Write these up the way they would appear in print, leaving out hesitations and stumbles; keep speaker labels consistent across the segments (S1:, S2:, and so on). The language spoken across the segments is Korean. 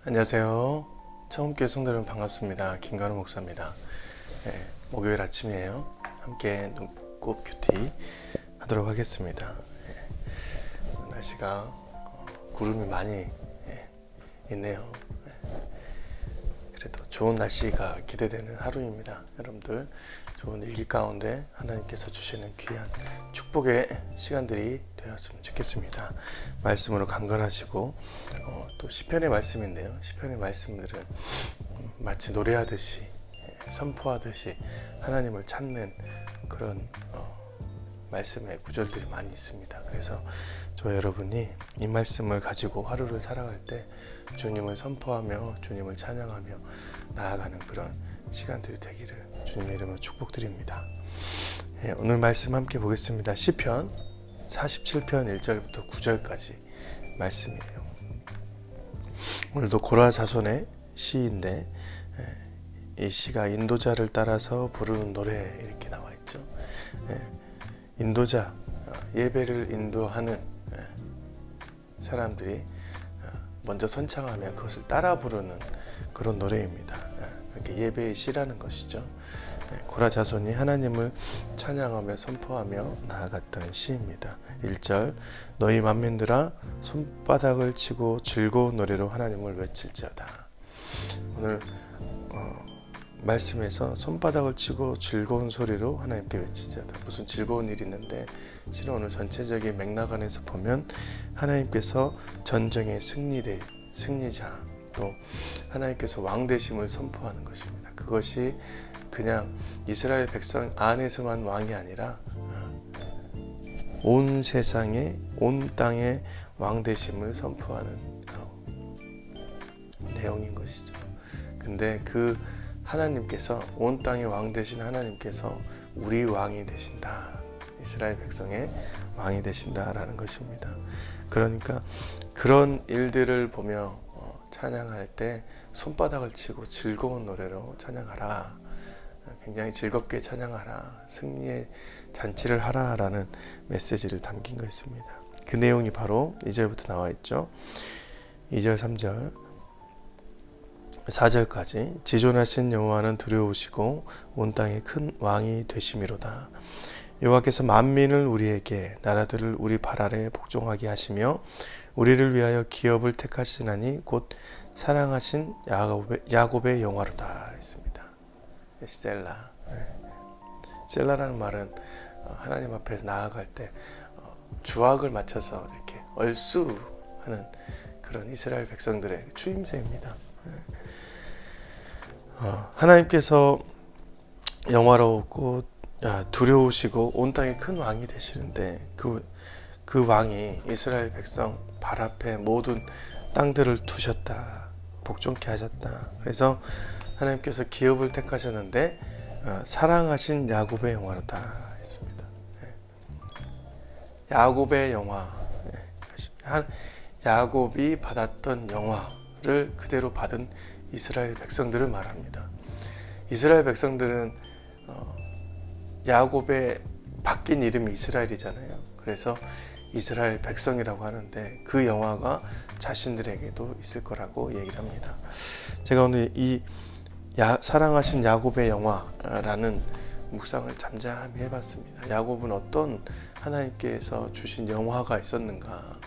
S1: 안녕하세요. 처음께 성도 여러분 반갑습니다. 김관우 목사입니다. 목요일 아침이에요. 함께 눈곱 큐티 하도록 하겠습니다. 날씨가 구름이 많이 있네요. 그래도 좋은 날씨가 기대되는 하루입니다. 여러분들 좋은 일기 가운데 하나님께서 주시는 귀한 축복의 시간들이 되었으면 좋겠습니다. 말씀으로 강건하시고 또 시편의 말씀인데요. 시편의 말씀들은 마치 노래하듯이 선포하듯이 하나님을 찾는 그런 말씀의 구절들이 많이 있습니다. 그래서 저 여러분이 이 말씀을 가지고 하루를 살아갈 때 주님을 선포하며 주님을 찬양하며 나아가는 그런 시간들이 되기를 주님의 이름으로 축복드립니다. 오늘 말씀 함께 보겠습니다. 시편 47편 1절부터 9절까지 말씀이에요. 오늘도 고라 자손의 시인데 이 시가 인도자를 따라서 부르는 노래 이렇게 나와 있죠. 인도자, 예배를 인도하는 사람들이 먼저 선창하며 그것을 따라 부르는 그런 노래입니다. 이렇게 예배의 시라는 것이죠. 고라 자손이 하나님을 찬양하며 선포하며 나아갔던 시입니다. 1절 너희 만민들아 손바닥을 치고 즐거운 노래로 하나님을 외칠지어다. 오늘 말씀에서 손바닥을 치고 즐거운 소리로 하나님께 외치자다. 무슨 즐거운 일이 있는데 실은 오늘 전체적인 맥락 안에서 보면 하나님께서 전쟁의 승리자 또 하나님께서 왕 되심을 선포하는 것입니다. 그것이 그냥 이스라엘 백성 안에서만 왕이 아니라 온 세상에 온 땅에 왕 되심을 선포하는 내용인 것이죠. 근데 그 하나님께서 온 땅의 왕 되신 하나님께서 우리 왕이 되신다. 이스라엘 백성의 왕이 되신다라는 것입니다. 그러니까 그런 일들을 보며 찬양할 때 손바닥을 치고 즐거운 노래로 찬양하라. 굉장히 즐겁게 찬양하라. 승리의 잔치를 하라라는 메시지를 담긴 것입니다. 그 내용이 바로 2절부터 나와 있죠. 2절, 3절 4절까지 지존하신 여호와는 두려우시고 온 땅에 큰 왕이 되심이로다. 여호와께서 만민을 우리에게 나라들을 우리 발 아래 복종하게 하시며 우리를 위하여 기업을 택하시나니 곧 사랑하신 야곱의 영화로다 했습니다. 셀라. 셀라라는 말은 하나님 앞에 나아갈 때 주악을 맞춰서 이렇게 얼쑤하는 그런 이스라엘 백성들의 추임새입니다. 하나님께서 영화롭고 두려우시고 온 땅에 큰 왕이 되시는데 그 왕이 이스라엘 백성 발 앞에 모든 땅들을 두셨다. 복종케 하셨다. 그래서 하나님께서 기업을 택하셨는데 사랑하신 야곱의 영화로다 했습니다. 야곱의 영화, 야곱이 받았던 영화를 그대로 받은 이스라엘 백성들을 말합니다. 이스라엘 백성들은 야곱의 바뀐 이름이 이스라엘이잖아요. 그래서 이스라엘 백성이라고 하는데 그 영화가 자신들에게도 있을 거라고 얘기를 합니다. 제가 오늘 이 사랑하신 야곱의 영화라는 묵상을 잠잠히 해봤습니다. 야곱은 어떤 하나님께서 주신 영화가 있었는가,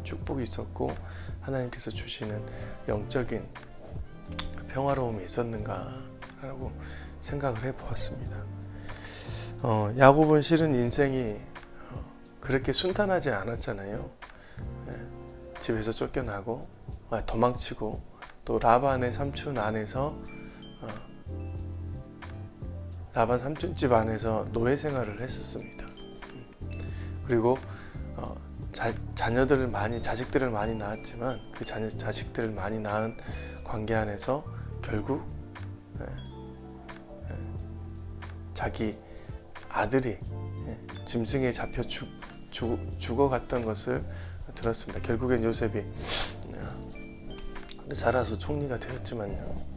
S1: 축복이 있었고 하나님께서 주시는 영적인 평화로움이 있었는가라고 생각을 해보았습니다. 야곱은 실은 인생이 그렇게 순탄하지 않았잖아요. 집에서 쫓겨나고 도망치고 또 라반의 삼촌 안에서 라반 삼촌집 안에서 노예 생활을 했었습니다. 그리고 자식들을 많이 낳았지만 그 자식들을 많이 낳은 관계 안에서 결국 자기 아들이 짐승에 잡혀 죽어갔던 것을 들었습니다. 결국엔 요셉이 자라서 총리가 되었지만요.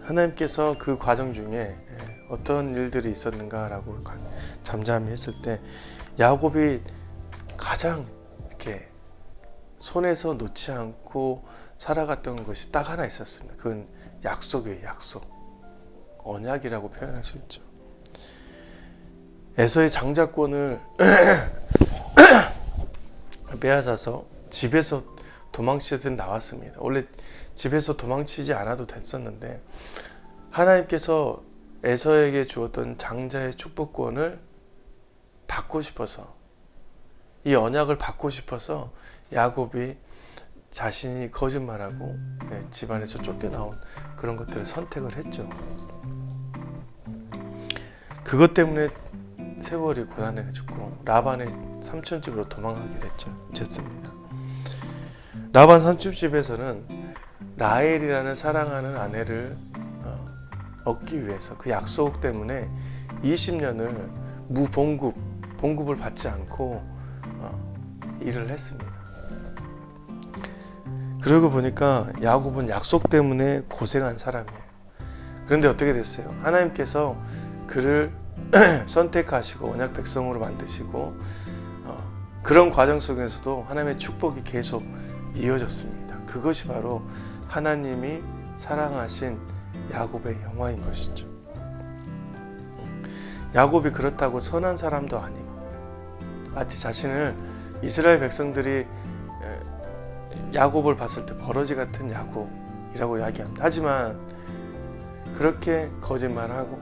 S1: 하나님께서 그 과정 중에 어떤 일들이 있었는가라고 잠잠히 했을 때 야곱이 가장 이렇게 손에서 놓지 않고 살아갔던 것이 딱 하나 있었습니다. 그건 약속이에요. 약속. 언약이라고 표현할 수 있죠. 에서의 장자권을 빼앗아서 집에서 도망치듯 나왔습니다. 원래 집에서 도망치지 않아도 됐었는데 하나님께서 에서에게 주었던 장자의 축복권을 받고 싶어서, 이 언약을 받고 싶어서 야곱이 자신이 거짓말하고 집안에서 쫓겨나온 그런 것들을 선택을 했죠. 그것 때문에 세월이 고단해졌고 라반의 삼촌집으로 도망가게 됐습니다. 라반 삼촌집에서는 라헬이라는 사랑하는 아내를 얻기 위해서 그 약속 때문에 20년을 봉급을 받지 않고 일을 했습니다. 그러고 보니까 야곱은 약속 때문에 고생한 사람이에요. 그런데 어떻게 됐어요? 하나님께서 그를 선택하시고 언약 백성으로 만드시고 그런 과정 속에서도 하나님의 축복이 계속 이어졌습니다. 그것이 바로 하나님이 사랑하신 야곱의 영화인 것이죠. 야곱이 그렇다고 선한 사람도 아니고 마치 자신을 이스라엘 백성들이 야곱을 봤을 때 버러지 같은 야곱이라고 이야기합니다. 하지만 그렇게 거짓말하고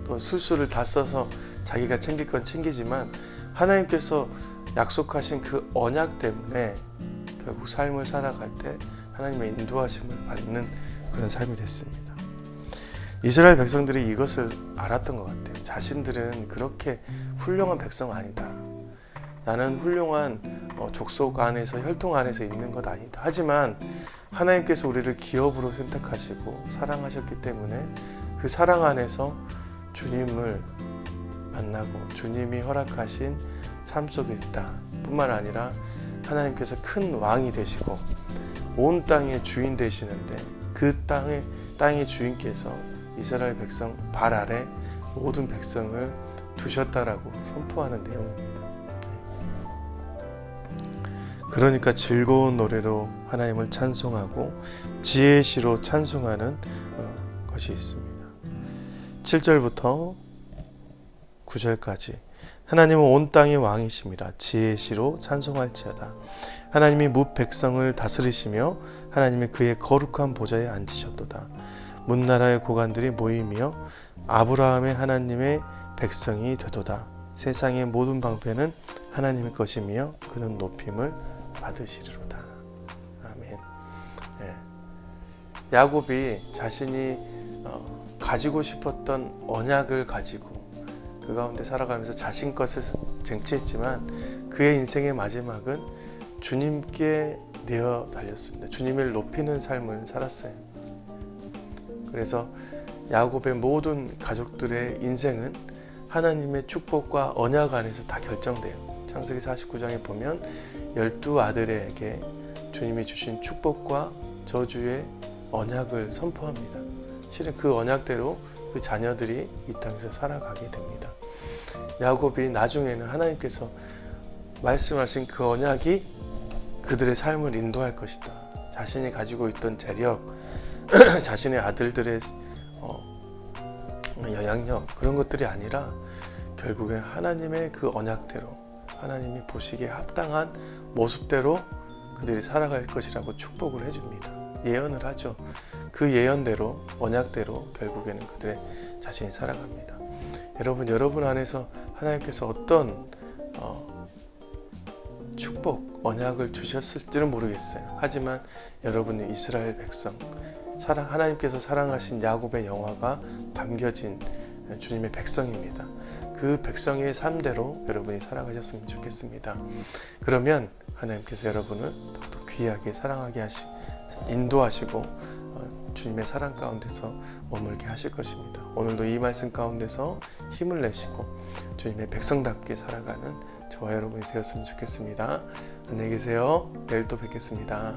S1: 또 술수를 다 써서 자기가 챙길 건 챙기지만 하나님께서 약속하신 그 언약 때문에 결국 삶을 살아갈 때 하나님의 인도하심을 받는 그런 삶이 됐습니다. 이스라엘 백성들이 이것을 알았던 것 같아요. 자신들은 그렇게 훌륭한 백성 아니다. 나는 훌륭한 족속 안에서, 혈통 안에서 있는 것 아니다. 하지만 하나님께서 우리를 기업으로 선택하시고 사랑하셨기 때문에 그 사랑 안에서 주님을 만나고 주님이 허락하신 삶 속에 있다 뿐만 아니라 하나님께서 큰 왕이 되시고 온 땅의 주인 되시는데 그 땅의 주인께서 이스라엘 백성 발 아래 모든 백성을 두셨다라고 선포하는 내용입니다. 그러니까 즐거운 노래로 하나님을 찬송하고 지혜의 시로 찬송하는 것이 있습니다. 7절부터 9절까지 하나님은 온 땅의 왕이심이라 지혜의 시로 찬송할지어다. 하나님이 뭇 백성을 다스리시며 하나님이 그의 거룩한 보좌에 앉으셨도다. 문나라의 고관들이 모이며 아브라함의 하나님의 백성이 되도다. 세상의 모든 방패는 하나님의 것이며 그는 높임을 받으시리로다. 아멘. 야곱이 자신이 가지고 싶었던 언약을 가지고 그 가운데 살아가면서 자신 것을 쟁취했지만 그의 인생의 마지막은 주님께 내어 달렸습니다. 주님을 높이는 삶을 살았어요. 그래서 야곱의 모든 가족들의 인생은 하나님의 축복과 언약 안에서 다 결정돼요. 창세기 49장에 보면 12아들에게 주님이 주신 축복과 저주의 언약을 선포합니다. 실은 그 언약대로 그 자녀들이 이 땅에서 살아가게 됩니다. 야곱이 나중에는 하나님께서 말씀하신 그 언약이 그들의 삶을 인도할 것이다. 자신이 가지고 있던 재력, 자신의 아들들의 영향력 그런 것들이 아니라 결국엔 하나님의 그 언약대로 하나님이 보시기에 합당한 모습대로 그들이 살아갈 것이라고 축복을 해줍니다. 예언을 하죠. 그 예언대로 언약대로 결국에는 그들의 자신이 살아갑니다. 여러분 안에서 하나님께서 어떤 축복, 언약을 주셨을지는 모르겠어요. 하지만 여러분은 이스라엘 백성, 하나님께서 사랑하신 야곱의 영화가 담겨진 주님의 백성입니다. 그 백성의 삶대로 여러분이 살아가셨으면 좋겠습니다. 그러면 하나님께서 여러분을 더욱더 귀하게 사랑하게 인도하시고 주님의 사랑 가운데서 머물게 하실 것입니다. 오늘도 이 말씀 가운데서 힘을 내시고 주님의 백성답게 살아가는 저와 여러분이 되었으면 좋겠습니다. 안녕히 계세요. 내일 또 뵙겠습니다.